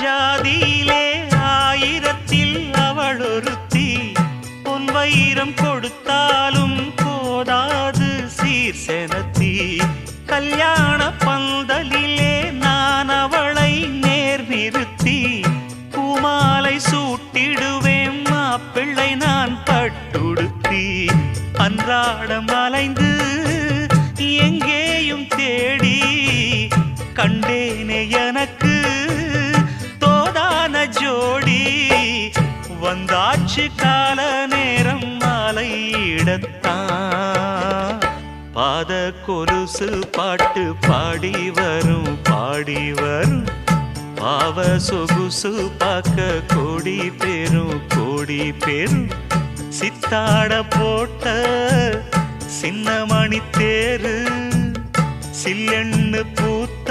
ஜாதியிலே ஆயிரத்தில் அவள் ஒருத்தி பொன் வைரம் கொடுத்தாலும் போதாது சீர் செனத்தி கல்யாண பந்தலிலே நான் அவளை நேர் நிறுத்தி பூமாலை சூட்டிடுவேன் மாப்பிள்ளை நான் பட்டுடுத்தி அன்றாடம் அலைந்து எங்கேயும் தேடி கண்டேனே எனக்கு தோதான ஜோடி வந்தாச்சு கால நேரம் மாலையிடத்தான் பாத கொலுசு பாட்டு பாடி வரும் பாவ சொகுசு பார்க்க கோடி பேரும் சித்தாட போட்ட சின்ன மணி தேரு சில்லெண்ணு பூத்த